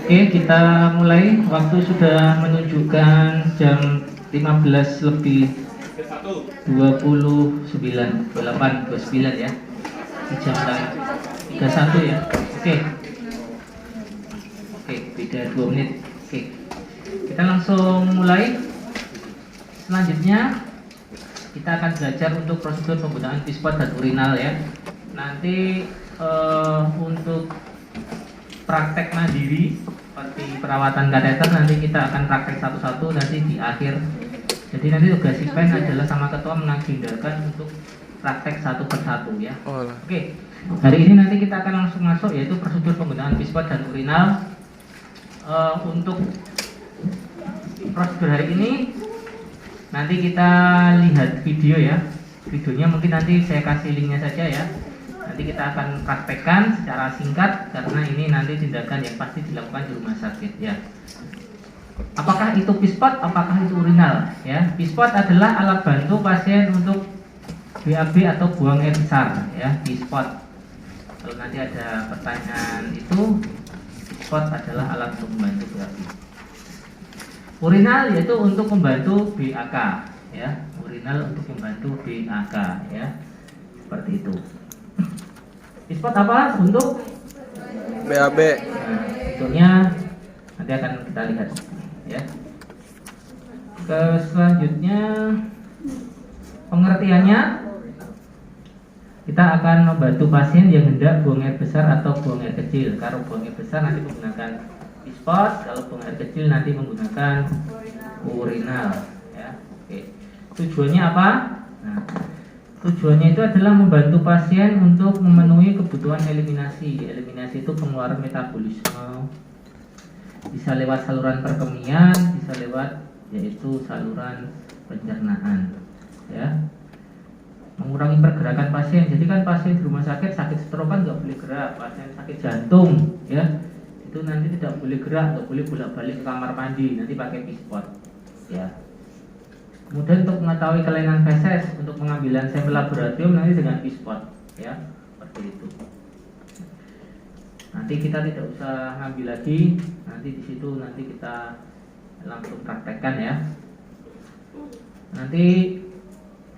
Oke, kita mulai. Waktu sudah menunjukkan jam 15 lebih 29, 28, 29 ya. Jam 31 ya. Oke. Oke, beda 2 menit. Oke. Kita langsung mulai. Selanjutnya kita akan belajar untuk prosedur penggunaan pispot dan urinal ya. Nanti untuk praktek mandiri seperti perawatan kateter nanti kita akan praktek satu-satu nanti di akhir. Jadi nanti tugas IPEN adalah sama ketua mengagendakan untuk praktek satu persatu ya. Oke. Hari ini nanti kita akan langsung masuk yaitu prosedur penggunaan pispot dan urinal. Untuk prosedur hari ini nanti kita lihat video ya. Videonya mungkin nanti saya kasih linknya saja ya. Nanti kita akan praktekkan secara singkat karena ini nanti tindakan yang pasti dilakukan di rumah sakit ya. Apakah itu pispot, apakah itu urinal ya? Pispot adalah alat bantu pasien untuk BAB atau buang air besar ya, pispot. Kalau nanti ada pertanyaan itu, pispot adalah alat untuk membantu BAB. Urinal yaitu untuk membantu BAK ya, urinal untuk membantu BAK ya, seperti itu. Pispot apa? Untuk BAB. Nah, bentuknya nanti akan kita lihat ya. Ke selanjutnya pengertiannya, kita akan membantu pasien yang hendak buang air besar atau buang air kecil. Kalau buang air besar nanti menggunakan pispot, kalau buang air kecil nanti menggunakan urinal ya. Oke. Tujuannya apa? Nah, tujuannya itu adalah membantu pasien untuk memenuhi kebutuhan eliminasi. Eliminasi itu pengeluaran metabolisme. Bisa lewat saluran perkemihan, bisa lewat yaitu saluran pencernaan. Ya. Mengurangi pergerakan pasien. Jadi kan pasien di rumah sakit stroke kan nggak boleh gerak. Pasien sakit jantung, ya itu nanti tidak boleh gerak, nggak boleh bolak-balik ke kamar mandi. Nanti pakai pispot. Ya. Kemudian untuk mengetahui kelainan feses, untuk pengambilan sampel laboratorium nanti dengan pispot, ya seperti itu. Nanti kita tidak usah ngambil lagi, nanti di situ nanti kita langsung praktekkan ya. Nanti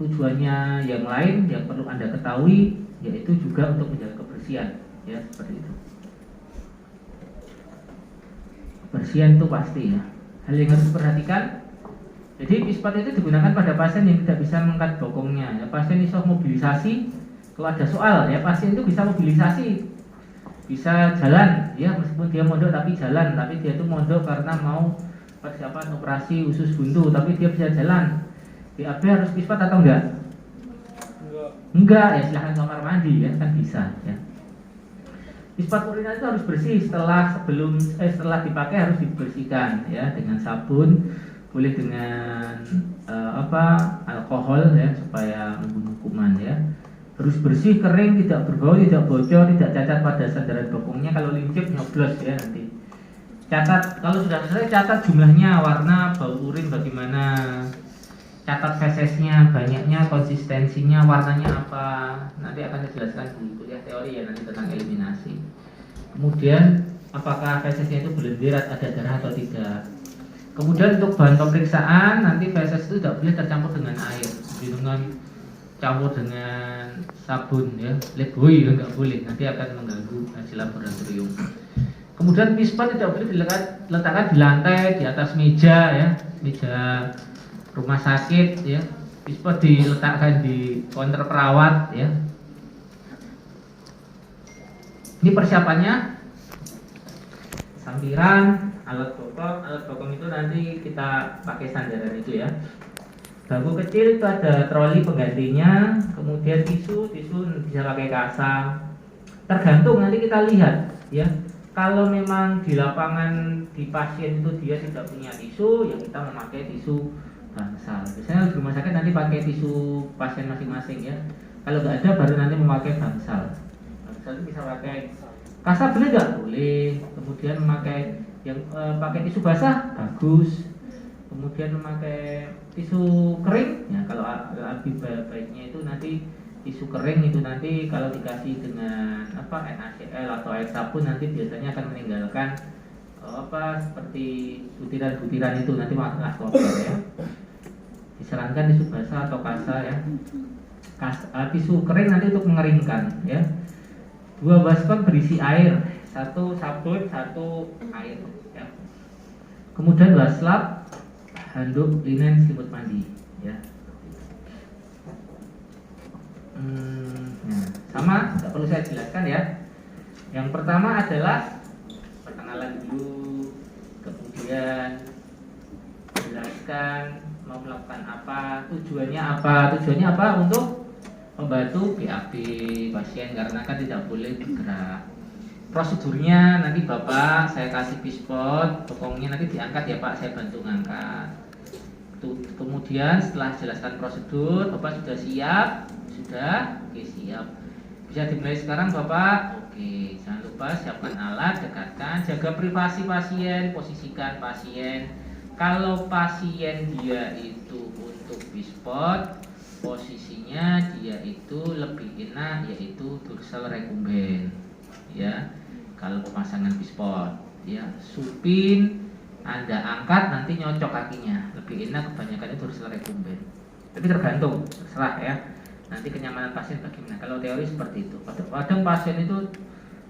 tujuannya yang lain yang perlu Anda ketahui yaitu juga untuk menjaga kebersihan, ya seperti itu. Kebersihan itu pasti ya. Hal yang harus diperhatikan. Jadi pispot itu digunakan pada pasien yang tidak bisa mengangkat bokongnya. Ya, pasien iso mobilisasi, kalau ada soal ya pasien itu bisa mobilisasi, bisa jalan, ya meskipun dia mondok tapi jalan, tapi dia itu mondok karena mau persiapan operasi usus buntu, tapi dia bisa jalan. BAB harus pispot atau enggak? Enggak, ya silahkan kamar mandi ya kan bisa ya. Pispot urinal itu harus bersih setelah dipakai harus dibersihkan ya dengan sabun. Boleh dengan alkohol ya supaya membunuh kuman ya. Harus bersih, kering, tidak berbau, tidak bocor, tidak cacat pada sandaran bokongnya. Kalau lincip nyoblos ya nanti. Catat kalau sudah selesai, catat jumlahnya, warna, bau urin bagaimana. Catat fesesnya, banyaknya, konsistensinya, warnanya apa. Nanti akan dijelaskan di kuliah teori ya nanti tentang eliminasi. Kemudian apakah fesesnya itu berlendir, ada darah atau tidak. Kemudian untuk bahan pemeriksaan nanti feses itu tidak boleh tercampur dengan air, dengan campur dengan sabun ya, leboi ya nggak boleh, nanti akan mengganggu hasil laboratorium. Kemudian pispot tidak boleh diletakkan di lantai, di atas meja ya, meja rumah sakit ya. Pispot diletakkan di counter perawat ya. Ini persiapannya, sampiran, alat bokong itu nanti kita pakai sandaran itu ya. Bangku kecil itu ada troli penggantinya, kemudian tisu bisa pakai kasa. Tergantung nanti kita lihat ya. Kalau memang di lapangan di pasien itu dia tidak punya tisu, ya kita memakai tisu bangsal. Biasanya di rumah sakit nanti pakai tisu pasien masing-masing ya. Kalau nggak ada baru nanti memakai bangsal. Bangsal itu bisa pakai kasa, boleh nggak? Boleh. Kemudian memakai yang pakai tisu basah bagus. Kemudian memakai tisu kering ya, kalau lebih baiknya itu nanti tisu kering itu nanti kalau dikasih dengan NaCl atau air sabun nanti biasanya akan meninggalkan seperti butiran-butiran itu nanti malah kotor ya. Disarankan tisu basah atau kasa ya. Tisu kering nanti untuk mengeringkan ya. 2 baskom berisi air, 1 sabun, 1 air ya. Kemudian waslap, handuk, linen, selimut mandi ya. Nah, sama, tidak perlu saya jelaskan ya. Yang pertama adalah perkenalan dulu, kemudian menjelaskan mau melakukan apa, tujuannya apa untuk membantu BAB pasien karena kan tidak boleh bergerak. Prosedurnya nanti Bapak saya kasih pispot, bokongnya nanti diangkat ya Pak, saya bantu ngangkat. Kemudian setelah jelaskan prosedur, Bapak sudah siap? Sudah? Oke, siap. Bisa dimulai sekarang Bapak? Oke, jangan lupa siapkan alat, dekatkan, jaga privasi pasien, posisikan pasien. Kalau pasien dia itu untuk bispot, posisinya dia itu lebih enak yaitu dorsal recumbent ya. Kalau pemasangan bispot ya, supin Anda angkat nanti nyocok kakinya, lebih enak kebanyakan itu dorsal recumbent. Tapi tergantung, terserah ya. Nanti kenyamanan pasien bagaimana. Kalau teori seperti itu. Kadang pasien itu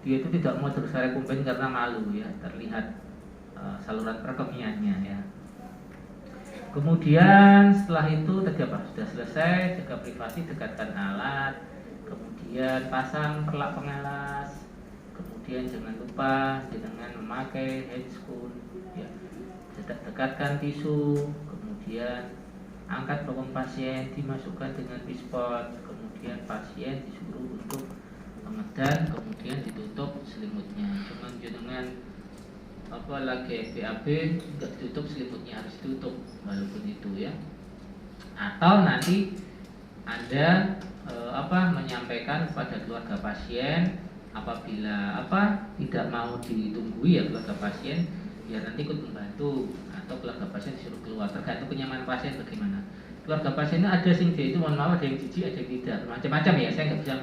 dia itu tidak mau dorsal recumbent karena malu ya, terlihat saluran perekonomiannya ya. Kemudian setelah itu tadi apa? Sudah selesai, jaga privasi, dekatkan alat, kemudian pasang perlak pengalas, kemudian jangan lupa dengan memakai handscoon ya. Dekatkan tisu, kemudian angkat bokong pasien, dimasukkan dengan pispot, kemudian pasien disuruh untuk mengedan, kemudian ditutup selimutnya. Dengan lagi BAB nggak ditutup selimutnya, harus ditutup walaupun itu ya. Atau nanti Anda menyampaikan kepada keluarga pasien apabila tidak mau ditunggui ya keluarga pasien, biar nanti ikut membantu, atau keluarga pasien disuruh keluar, tergantung kenyamanan pasien bagaimana. Keluarga pasiennya ada sing dia itu mohon maaf, ada yang jijik, ada yang tidak, macam-macam ya. Saya nggak bisa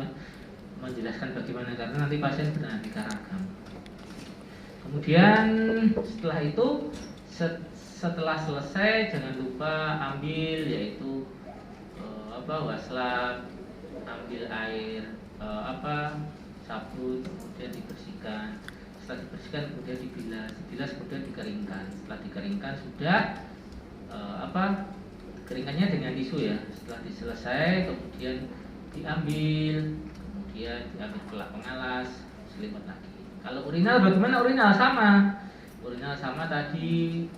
menjelaskan bagaimana karena nanti pasien beraneka ragam. Kemudian setelah itu setelah selesai jangan lupa ambil yaitu waslap, ambil air sabun, kemudian dibersihkan. Setelah dibersihkan kemudian dibilas kemudian dikeringkan. Setelah dikeringkan sudah keringannya dengan tisu ya. Setelah diselesai kemudian diambil pelak pengalas, selimut lagi. Kalau urinal bagaimana? Urinal sama tadi,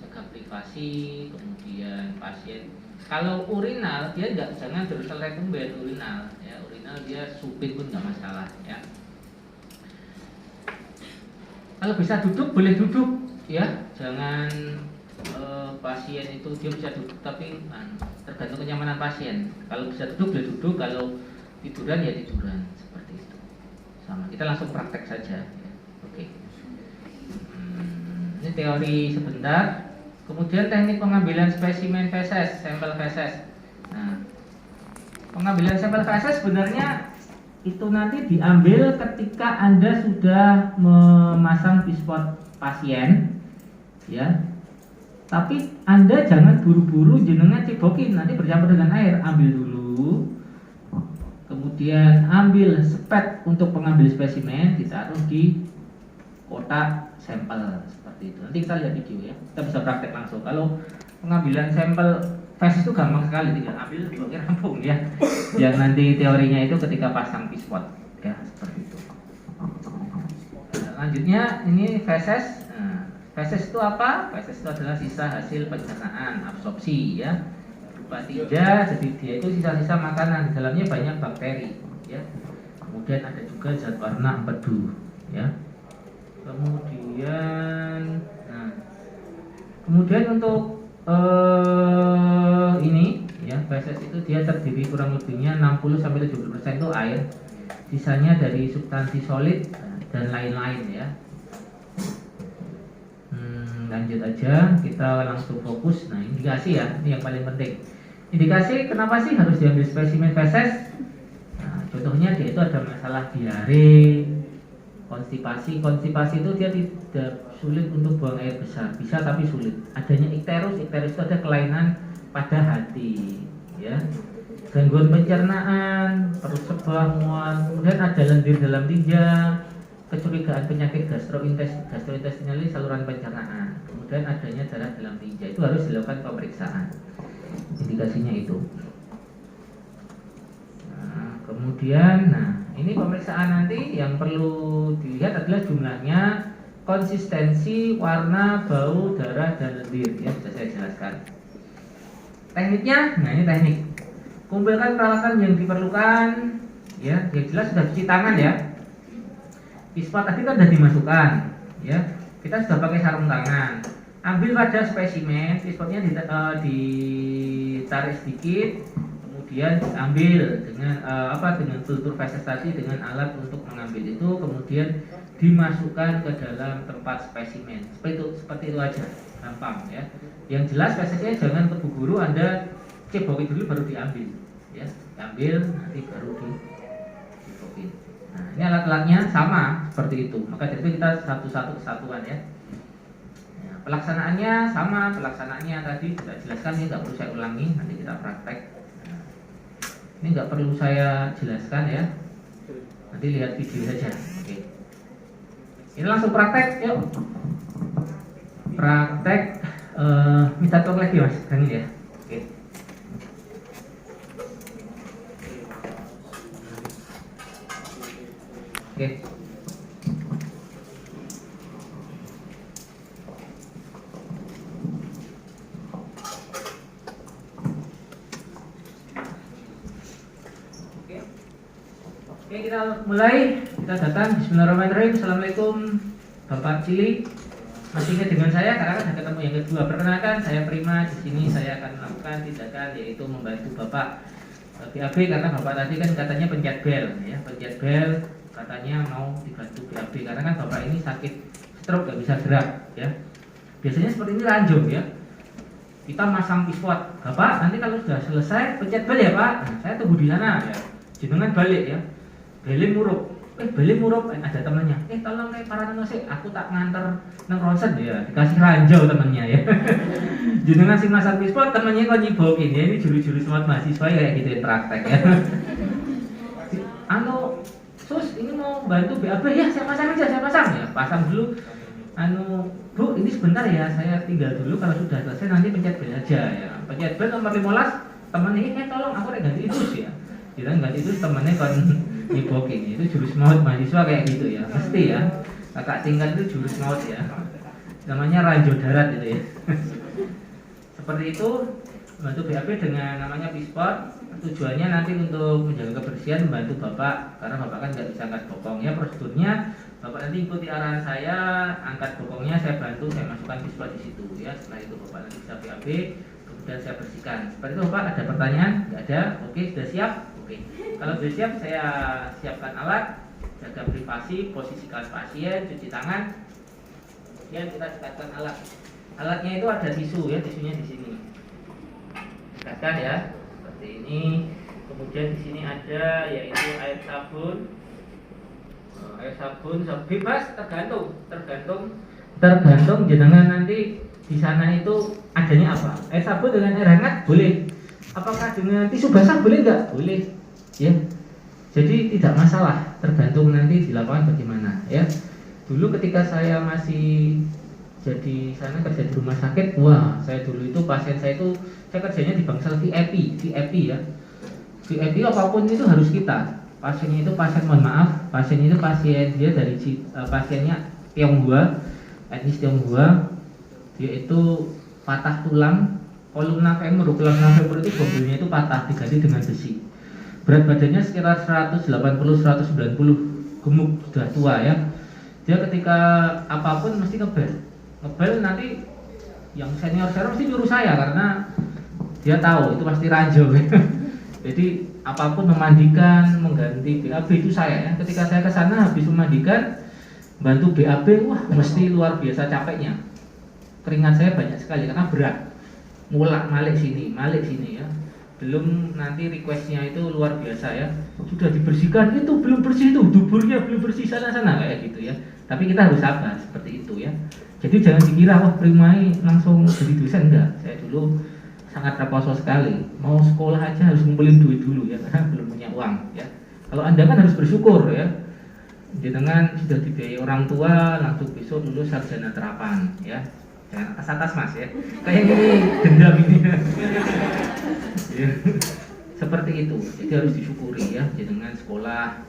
jaga privasi, kemudian pasien. Kalau urinal dia jangan dorsal recumbent urinal ya. Urinal dia supin pun nggak masalah ya. Kalau bisa duduk boleh duduk ya, jangan pasien itu dia bisa duduk tapi tergantung kenyamanan pasien. Kalau bisa duduk boleh duduk, kalau tiduran ya tiduran, seperti itu. Sama, kita langsung praktek saja ya. Oke. Ini teori sebentar. Kemudian teknik pengambilan spesimen feses, sampel feses. Nah, pengambilan sampel feses sebenarnya itu nanti diambil ketika Anda sudah memasang pispot pasien ya. Tapi Anda jangan buru-buru jenengan cebokin, nanti bercampur dengan air. Ambil dulu, kemudian ambil spet untuk pengambil spesimen, ditaruh di kotak sampel seperti itu. Nanti kita lihat video ya, kita bisa praktek langsung. Kalau pengambilan sampel feses itu gampang sekali, tinggal ambil dibawa rampung ya. Yang nanti teorinya itu ketika pasang pispot ya, seperti itu. Selanjutnya ini feses. Feses itu apa? Feses itu adalah sisa hasil pencernaan, absorpsi ya, berupa tinja. Jadi dia itu sisa-sisa makanan, di dalamnya banyak bakteri ya. Kemudian ada juga zat warna empedu ya. Kemudian untuk ini ya, feses itu dia terdiri kurang lebihnya 60-70% itu air, sisanya dari substansi solid dan lain-lain ya. Lanjut aja, kita langsung fokus. Nah, indikasi ya, ini yang paling penting. Indikasi kenapa sih harus diambil spesimen feses? Nah, contohnya dia itu ada masalah diare, Konstipasi itu dia tidak sulit untuk buang air besar, bisa tapi sulit. Adanya ikterus itu ada kelainan pada hati, ya. Gangguan pencernaan, perut sebal, mual, kemudian ada lendir dalam tinja, kecurigaan penyakit gastrointestinal saluran pencernaan, kemudian adanya darah dalam tinja, itu harus dilakukan pemeriksaan. Indikasinya itu. Kemudian, ini pemeriksaan nanti yang perlu dilihat adalah jumlahnya, konsistensi, warna, bau, darah, dan lendir. Ya, sudah saya jelaskan. Tekniknya, ini teknik. Kumpulkan peralatan yang diperlukan. Ya, yang jelas sudah cuci tangan ya. Ispat tadi kan sudah dimasukkan. Ya, kita sudah pakai sarung tangan. Ambil pada spesimen, ispatnya ditarik sedikit. Kemudian ambil dengan dengan tutur tadi dengan alat untuk mengambil itu, kemudian dimasukkan ke dalam tempat spesimen. Seperti itu aja, gampang ya. Yang jelas spesimennya jangan tebu guru, Anda cebokin dulu baru diambil, ya. Ambil nanti baru cebokin. Nah, ini alat-alatnya sama seperti itu. Maka dari itu kita satu-satu kesatuan ya. Pelaksanaannya sama, pelaksanaannya tadi sudah jelaskan, ini nggak perlu saya ulangi, nanti kita praktek. Ini nggak perlu saya jelaskan ya, nanti lihat video saja. Oke. Ini langsung praktek, yuk. Praktek, minta tolong lagi mas, kan ya. Oke. Oke. Oke, kita mulai. Kita datang. Bismillahirrahmanirrahim. Assalamualaikum Bapak Cili. Masih ingat dengan saya karena kan ketemu yang kedua. Perkenalkan, saya Prima. Di sini saya akan melakukan tindakan yaitu membantu Bapak BAB karena Bapak tadi kan katanya pencet bel, ya. Pencet bel katanya mau dibantu BAB karena kan Bapak ini sakit stroke, nggak bisa gerak, ya. Biasanya seperti ini ranjung, ya. Kita masang pivot. Bapak nanti kalau sudah selesai pencet bel ya Pak. Nah, saya tunggu di sana ya. Jenengan balik ya. Beli murup, ada temannya. Tolong para nasi, aku tak nganter nang ronsen ya, dikasih ranjau temannya ya. Jenengan sing masang pispot, temannya kok nyibokin ya. Ini juru-juru smart mahasiswa kayak gitu yang praktek ya. Sus, ini mau bantu BAB ya, saya pasang ya. Pasang dulu. Bu, ini sebentar ya, saya tinggal dulu, kalau sudah selesai nanti pencet bel aja ya. Pencet bel nomor 15, temannya tolong aku ganti itu ya. Kita ganti itu temannya kan nyibokin, itu jurus maut mahasiswa kayak gitu ya, mesti ya. Kakak tingkat itu jurus maut ya, namanya ranjau darat itu ya. Seperti itu, bantu BAB dengan namanya pispot. Tujuannya nanti untuk menjaga kebersihan, membantu Bapak karena Bapak kan nggak bisa angkat bokong ya. Prosedurnya Bapak nanti ikuti arahan saya, angkat bokongnya saya bantu, saya masukkan pispot di situ ya. Setelah itu Bapak nanti bisa BAB, kemudian saya bersihkan. Seperti itu Bapak, ada pertanyaan? Nggak ada? Oke, sudah siap? Oke. Kalau sudah siap, saya siapkan alat, jaga privasi, posisikan pasien, cuci tangan. Kemudian kita dekatkan alat. Alatnya itu ada tisu ya, tisunya di sini. Dekatkan ya, seperti ini. Kemudian di sini ada yaitu air sabun. Air sabun bebas, tergantung jenengan nanti di sana itu adanya apa. Air sabun dengan air hangat boleh. Apakah dengan tisu basah boleh nggak? Boleh, ya. Jadi tidak masalah, tergantung nanti di lapangan bagaimana, ya. Dulu ketika saya masih jadi sana kerja di rumah sakit, saya dulu itu pasien saya itu saya kerjanya di bangsal VIP ya. VIP apapun itu harus kita. Pasiennya itu pasien itu pasien dia dari pasiennya Tionghoa, etnis Tionghoa, dia itu patah tulang. Kolumna femur itu bobelnya itu patah, diganti dengan besi. Berat badannya sekitar 180-190, gemuk, sudah tua ya. Dia ketika apapun mesti ngebel nanti yang senior mesti nyuruh saya karena dia tahu itu pasti ranjau. Jadi apapun memandikan, mengganti BAB itu saya ya. Ketika saya ke sana habis memandikan, bantu BAB, mesti luar biasa capeknya. Keringat saya banyak sekali karena berat. Ngulak malik sini ya. belum nanti requestnya itu luar biasa ya, sudah dibersihkan, itu belum bersih, itu duburnya belum bersih, sana kayak gitu ya. Tapi kita harus sabar seperti itu ya. Jadi jangan dikira wah Primai langsung jadi dosen, enggak. Saya dulu sangat reposo sekali, mau sekolah aja harus ngumpulin duit dulu ya, karena belum punya uang ya. Kalau Anda kan harus bersyukur ya, dengan sudah dibiayai orang tua, langsung besok lulus sarjana terapan ya. Jangan atas Mas ya, kayak gini dendam ini ya. Seperti itu, jadi harus disyukuri ya, dengan sekolah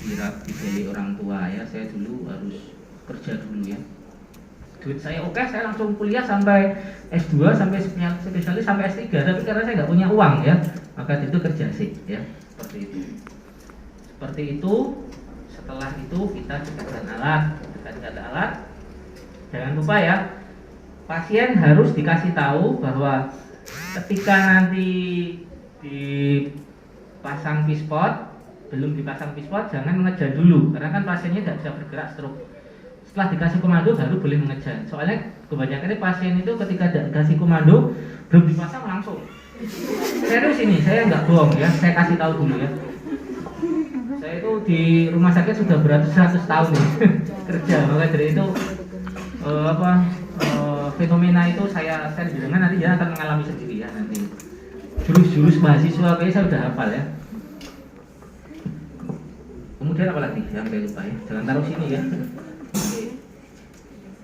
dibiayai orang tua ya. Saya dulu harus kerja dulu ya, duit saya oke, saya langsung kuliah sampai S2, sampai spesialis, sampai S3. Tapi karena saya nggak punya uang ya, maka itu kerja sih ya, seperti itu. Seperti itu. Setelah itu kita dekatkan alat. Jangan lupa ya, pasien harus dikasih tahu bahwa ketika nanti dipasang pispot, belum dipasang pispot, jangan mengejar dulu, karena kan pasiennya tidak bisa bergerak, stroke. Setelah dikasih komando baru boleh mengejar. Soalnya kebanyakan pasien itu ketika tidak dikasih komando, belum dipasang langsung. Serius ini, saya nggak bohong ya, saya kasih tahu dulu ya. Saya itu di rumah sakit sudah beratus-ratus tahun ya, kerja, maka dari itu fenomena itu saya dengan nanti jangan akan mengalami sendiri ya nanti. Jurus-jurus mahasiswa kayak saya udah hafal ya. Kemudian apa lagi? Sampai lupa ya. Jangan taruh sini ya. Oke.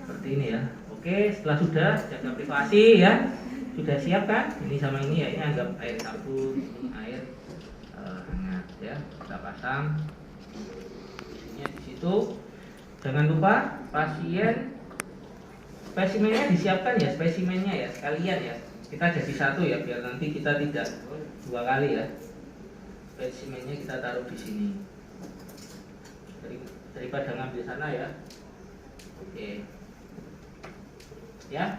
Seperti ini ya. Oke, setelah sudah jaga privasi ya. Sudah siap kan? Ini sama ini ya. Ini anggap air sabun, ini air hangat ya. Kita pasang. Ini di situ. Jangan lupa pasien spesimennya disiapkan ya, spesimennya ya sekalian ya. Kita jadi satu ya, biar nanti kita tidak dua kali ya. Spesimennya kita taruh di sini. Daripada ngambil sana ya. Oke. Ya.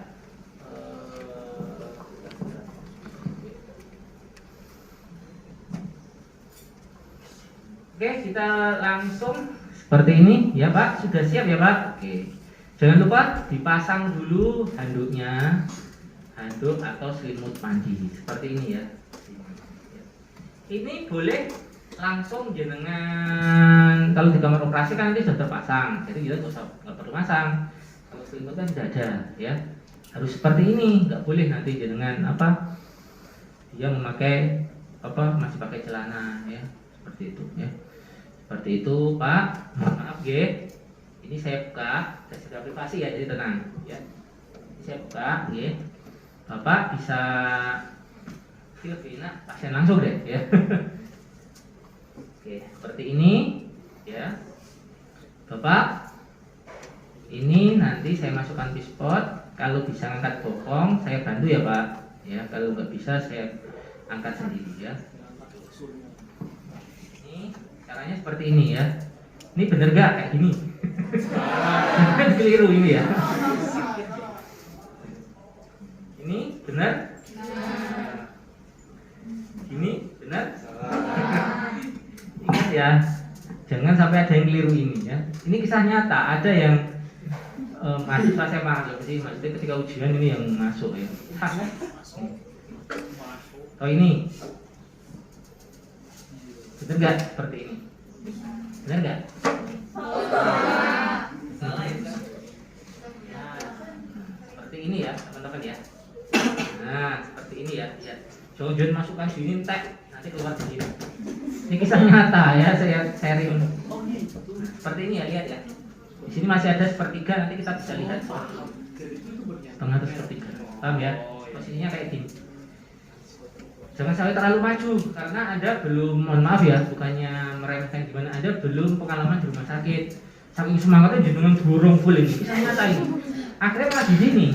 Oke, kita langsung seperti ini ya Pak. Sudah siap ya Pak? Oke. Jangan lupa dipasang dulu handuknya, handuk atau selimut mandi seperti ini ya. Ini boleh langsung jenengan, kalau di kamar operasi kan nanti sudah terpasang, jadi kita nggak perlu masang. Kalau selimut kan tidak ada ya, harus seperti ini, nggak boleh nanti jenengan dia memakai masih pakai celana ya, seperti itu ya. Seperti itu Pak, maaf G. Ini saya buka, saya sudah privasi ya, jadi tenang ya. Ini saya buka, ya. Bapak bisa pasien langsung deh ya. Oke, seperti ini ya. Bapak, ini nanti saya masukkan pispot. Kalau bisa angkat bokong, saya bantu ya Pak. Ya, kalau nggak bisa saya angkat sendiri ya. Ini caranya seperti ini ya. Ini bener gak kayak gini? Jangan keliru ini ya. Ini benar? Ini benar? Ingat ya, jangan sampai ada yang keliru ini ya. Ini kisah nyata, ada yang mahasiswa saya paham sih, maksudnya ketika ujian ini yang masuk ya. Oh ini, benar nggak seperti ini? Benar nggak? Seperti ini ya teman-teman ya. Nah seperti ini ya. Jangan masukkan sini tek, nanti keluar sini. Ini kisah nyata ya, saya sharing. Nah, seperti ini ya, lihat ya. Di sini masih ada sepertiga, nanti kita bisa lihat setengah atau sepertiga. Paham ya? Posisinya kayak gini. Jangan sampai terlalu maju, karena Anda belum, mohon maaf ya, bukannya meremehkan gimana, Anda belum pengalaman di rumah sakit. Saking semangatnya jenengan dorong full ini, kisah nyata ini. Akhirnya malah di sini.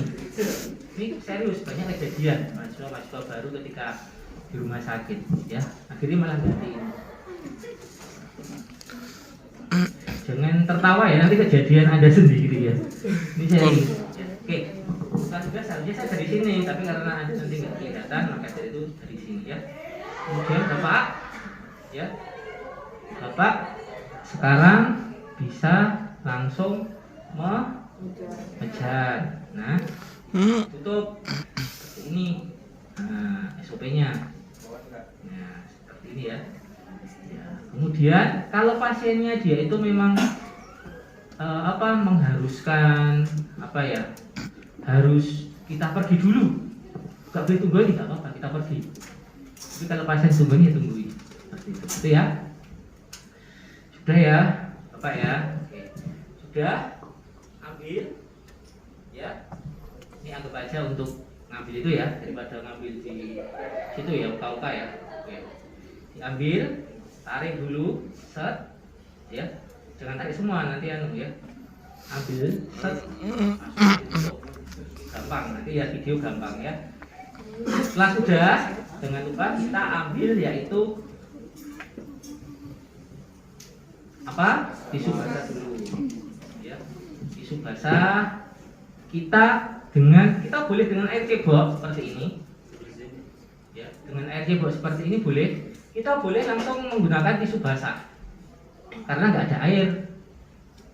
Ini serius, banyak kejadian mahasiswa baru ketika di rumah sakit, ya. Akhirnya malah ganti ini. Jangan tertawa ya, nanti kejadian Anda sendiri ya. Ini serius. Ya. Oke, bukan juga seharusnya saya dari sini, tapi karena Anda nanti nggak kelihatan, maka dari itu dari sini ya. Kemudian Bapak, ya, Bapak sekarang bisa langsung mengejar. Nah, tutup seperti ini. Nah, SOP-nya. pasiennya dia itu memang mengharuskan harus kita pergi dulu, gak boleh tunggu ini, gak apa-apa, kita pergi. Tapi kalau pasien tungguin ya tungguin, seperti itu ya. Sudah ya Bapak ya. Oke. Sudah ambil ya, ini anggap aja untuk ngambil itu ya, daripada ngambil di situ ya, uka-uka ya. Oke. Diambil, tarik dulu, set ya, jangan tarik semua, nanti ya, ambil, set, masuk, gampang, nanti ya video gampang ya. Setelah sudah, jangan lupa kita ambil yaitu tisu basah dulu ya, tisu basah. Kita boleh dengan air cebok seperti ini ya, dengan air cebok seperti ini boleh. Kita boleh langsung menggunakan tisu basah karena nggak ada air.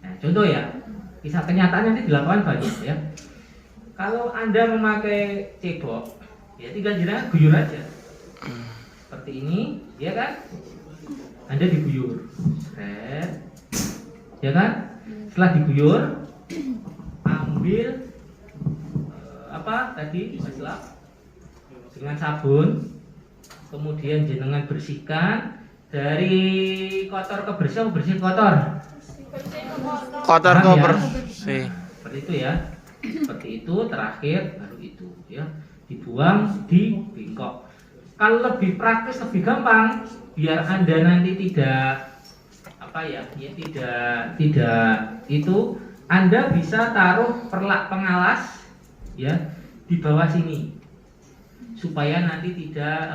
Nah, contoh ya, kisah kenyataan nanti dilakukan banyak ya. Kalau Anda memakai cebok ya, tinggal jenengan guyur aja seperti ini ya kan, Anda diguyur ya kan. Setelah diguyur, ambil masalah dengan sabun, kemudian jenengan bersihkan dari kotor ke bersih, bersih kotor ke bersih, seperti itu ya. Seperti itu, terakhir baru itu ya, dibuang di bengkok. Kalau lebih praktis, lebih gampang, biar Anda nanti tidak tidak itu, Anda bisa taruh perlak pengalas ya di bawah sini supaya nanti tidak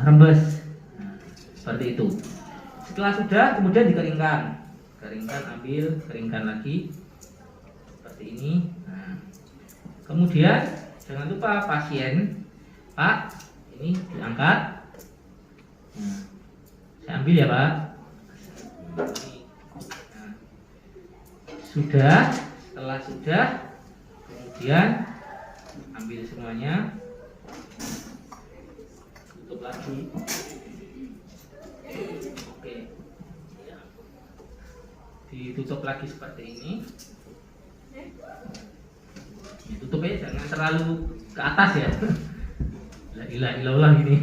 rembes. Nah, seperti itu. Setelah sudah, kemudian dikeringkan, ambil, keringkan lagi seperti ini. Nah, kemudian jangan lupa pasien, Pak, ini diangkat. Nah, saya ambil ya Pak. Nah, setelah sudah, kemudian ambil semuanya, tutup lagi. Oke, ditutup lagi seperti ini. Tutup ya, jangan terlalu ke atas ya. La ilaha illallah gini.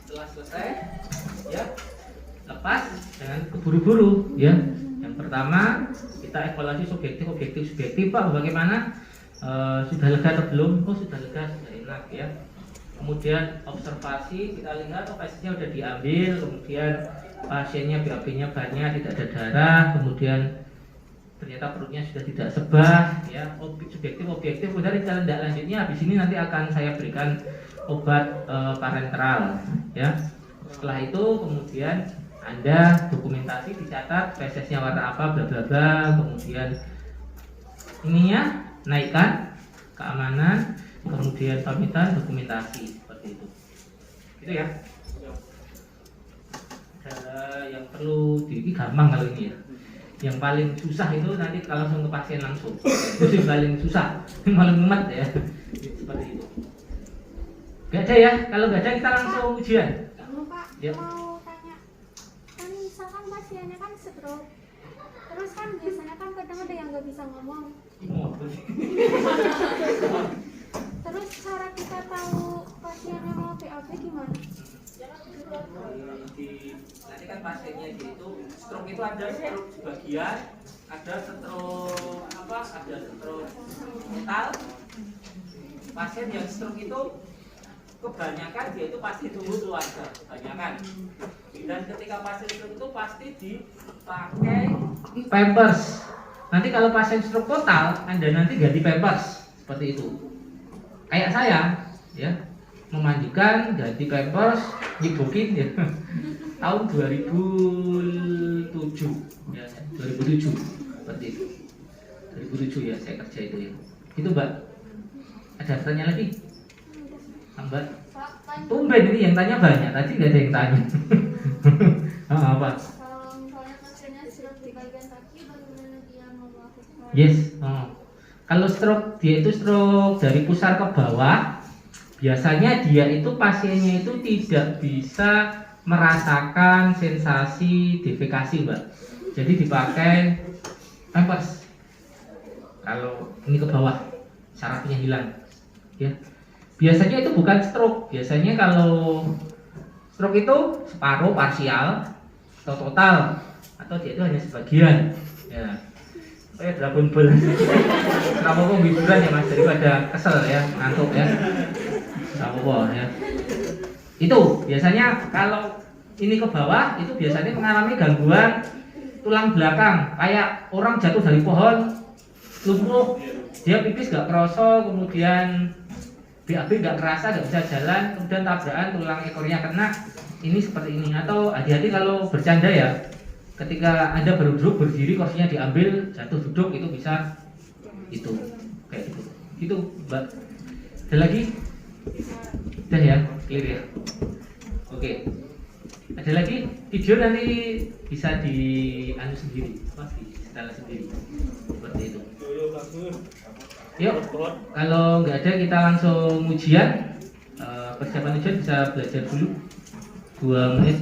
Setelah selesai ya, lepas, jangan keburu-buru ya. Yang pertama kita evaluasi subjektif Pak, bagaimana, sudah lega atau belum? Oh sudah lega, sudah enak ya. Kemudian observasi, kita lihat pasiennya sudah diambil, kemudian pasiennya BAB-nya banyak, tidak ada darah, kemudian ternyata perutnya sudah tidak sebah ya. Subjektif objektif. Kemudian cara tindak lanjutnya habis ini nanti akan saya berikan obat parenteral ya. Setelah itu kemudian Anda dokumentasi, dicatat fesesnya warna apa, bla bla bla, kemudian ininya naikkan, keamanan, kemudian pamitan, dokumentasi, seperti itu. Gitu ya. Yang perlu ini gampang kalau ini ya. Yang paling susah itu nanti kalau langsung ke pasien langsung. Itu yang paling susah, yang paling mumet ya. Seperti itu. Gak ada ya, kalau gak ada kita langsung ujian. Pak, ya. Mau tanya, kan misalkan pasiennya kan stroke, terus kan biasanya kan kadang ada yang nggak bisa ngomong. Terus cara kita tahu pasiennya mau BAB gimana? Nanti kan pasiennya itu stroke itu ada stroke sebagian, ada stroke ada stroke total. Pasien yang stroke itu kebanyakan dia itu pasti tunggu keluarga, kebanyakan. Dan ketika pasien stroke itu pasti dipakai pampers. Nanti kalau pasien stroke total, Anda nanti ganti pampers seperti itu. Kayak saya, ya, memandikan, ganti pampers, nyibukin ya. Tahun 2007, ya, 2007 seperti itu. 2007 ya saya kerja itu ya. Itu Mbak. Ada pertanyaan lagi? Mbak. Tumben ini yang tanya banyak, tadi nggak ada yang tanya. Apa? Kalau misalnya pasiennya stroke di bagian kaki, bagaimana dia mau melakukan? Yes. Kalau stroke dia itu stroke dari pusar ke bawah, biasanya dia itu pasiennya itu tidak bisa merasakan sensasi defekasi, Mbak. Jadi dipakai pampers. Kalau ini ke bawah, sarafnya hilang, ya. Biasanya itu bukan stroke. Biasanya kalau stroke itu separuh, parsial, atau total, atau dia itu hanya sebagian. Ya, kayak Dragon Ball. Kenapa kok hiburan ya Mas, daripada kesel ya, ngantuk ya. Kenapa ya? Itu biasanya kalau ini ke bawah itu biasanya mengalami gangguan tulang belakang, kayak orang jatuh dari pohon, lumpuh, dia pipis gak kerasa, kemudian BAB gak kerasa, gak bisa jalan, kemudian tabrakan tulang ekornya kena. Ini seperti ini. Atau hati-hati kalau bercanda ya, ketika Anda baru duduk, berdiri, kursinya diambil, jatuh duduk, itu bisa itu kayak gitu. Gitu Mbak. Ada lagi? Udah ya, clear ya. Oke. Ada lagi? Video nanti bisa di anu sendiri, di setelah sendiri. Seperti itu. Yuk, kalau nggak ada kita langsung ujian. Persiapan ujian bisa belajar dulu 2 menit.